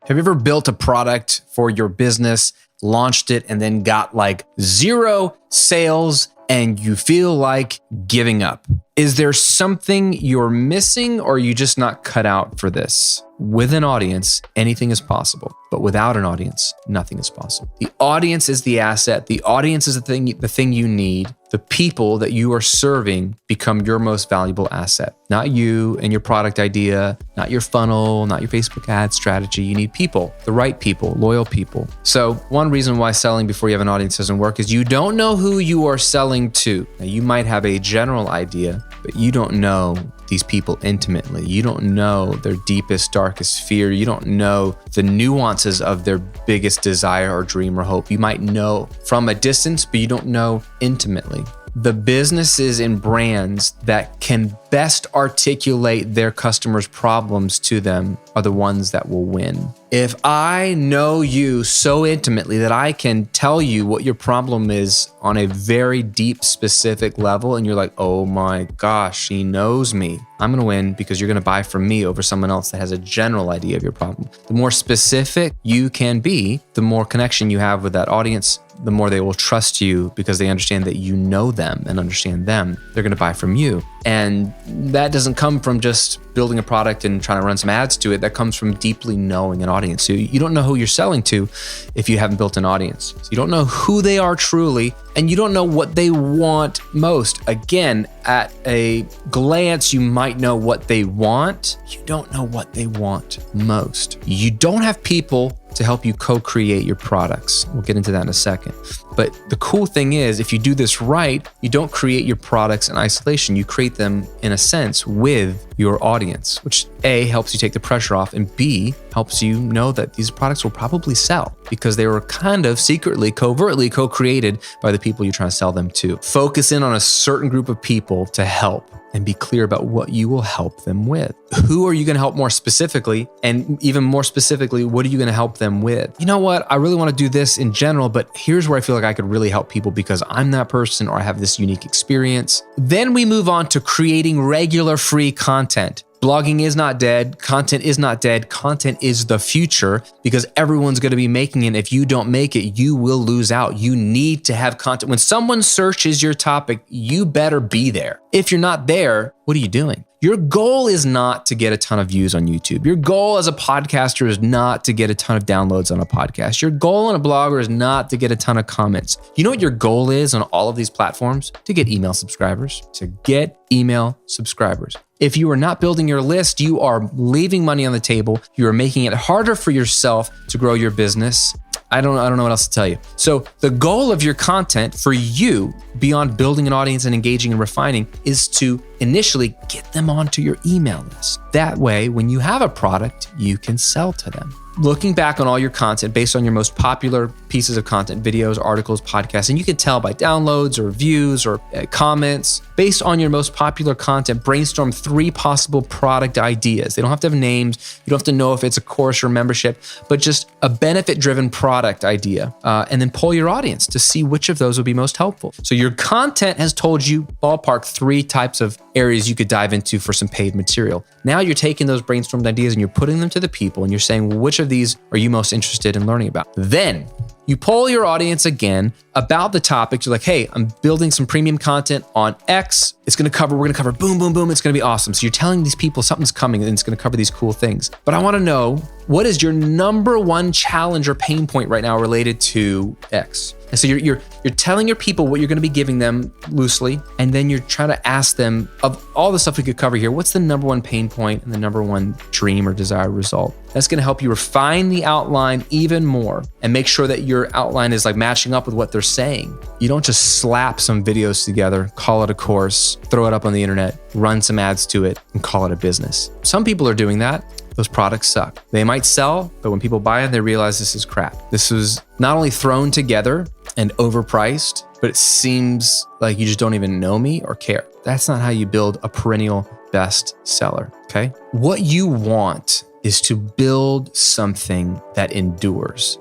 Have you ever built a product for your business, launched it, and then got like 0 sales and you feel like giving up? Is there something you're missing, or are you just not cut out for this? With an audience, anything is possible, but without an audience, nothing is possible. The audience is the asset. The audience is the thing you need. The people that you are serving become your most valuable asset. Not you and your product idea, not your funnel, not your Facebook ad strategy. You need people, the right people, loyal people. So one reason why selling before you have an audience doesn't work is you don't know who you are selling to. Now, you might have a general idea, but you don't know these people intimately. You don't know their deepest, darkest fear. You don't know the nuances of their biggest desire or dream or hope. You might know from a distance, but you don't know intimately. The businesses and brands that can best articulate their customers' problems to them are the ones that will win. If I know you so intimately that I can tell you what your problem is on a very deep, specific level, and you're like, oh my gosh, he knows me, I'm gonna win because you're gonna buy from me over someone else that has a general idea of your problem. The more specific you can be, the more connection you have with that audience, the more they will trust you because they understand that you know them and understand them. They're gonna buy from you. And that doesn't come from just building a product and trying to run some ads to it. That comes from deeply knowing an audience. So you don't know who you're selling to if you haven't built an audience. So you don't know who they are truly, and you don't know what they want most. Again, at a glance, you might know what they want. You don't know what they want most. You don't have people to help you co-create your products. We'll get into that in a second. But the cool thing is, if you do this right, you don't create your products in isolation. You create them, in a sense, with your audience, which A, helps you take the pressure off, and B, helps you know that these products will probably sell because they were kind of secretly, covertly co-created by the people you're trying to sell them to. Focus in on a certain group of people to help, and be clear about what you will help them with. Who are you going to help more specifically? And even more specifically, what are you going to help them with? You know what? I really want to do this in general, but here's where I feel like I could really help people because I'm that person or I have this unique experience. Then we move on to creating regular free content. Blogging is not dead. Content is not dead. Content is the future because everyone's going to be making it. If you don't make it, you will lose out. You need to have content. When someone searches your topic, you better be there. If you're not there, what are you doing? Your goal is not to get a ton of views on YouTube. Your goal as a podcaster is not to get a ton of downloads on a podcast. Your goal on a blogger is not to get a ton of comments. You know what your goal is on all of these platforms? To get email subscribers. To get email subscribers. If you are not building your list, you are leaving money on the table. You are making it harder for yourself to grow your business. I don't know what else to tell you. So the goal of your content for you, beyond building an audience and engaging and refining, is to initially get them onto your email list. That way, when you have a product, you can sell to them. Looking back on all your content based on your most popular pieces of content, videos, articles, podcasts, and you can tell by downloads or views or comments, based on your most popular content, brainstorm 3 possible product ideas. They don't have to have names. You don't have to know if it's a course or membership, but just a benefit-driven product idea. And then poll your audience to see which of those will be most helpful. So your content has told you ballpark 3 types of areas you could dive into for some paid material. Now you're taking those brainstormed ideas and you're putting them to the people and you're saying, which of these are you most interested in learning about? Then you poll your audience again about the topic. You're like, hey, I'm building some premium content on X. We're gonna cover boom, boom, boom. It's gonna be awesome. So you're telling these people something's coming and it's gonna cover these cool things. But I wanna know, what is your number 1 challenge or pain point right now related to X? And so you're telling your people what you're gonna be giving them loosely, and then you're trying to ask them, of all the stuff we could cover here, what's the number 1 pain point and the number 1 dream or desired result? That's gonna help you refine the outline even more and make sure that your outline is like matching up with what they're saying. You don't just slap some videos together, call it a course, throw it up on the internet, run some ads to it, and call it a business. Some people are doing that. Those products suck. They might sell, but when people buy it, they realize this is crap. This was not only thrown together and overpriced, but it seems like you just don't even know me or care. That's not how you build a perennial best seller, okay? What you want is to build something that endures.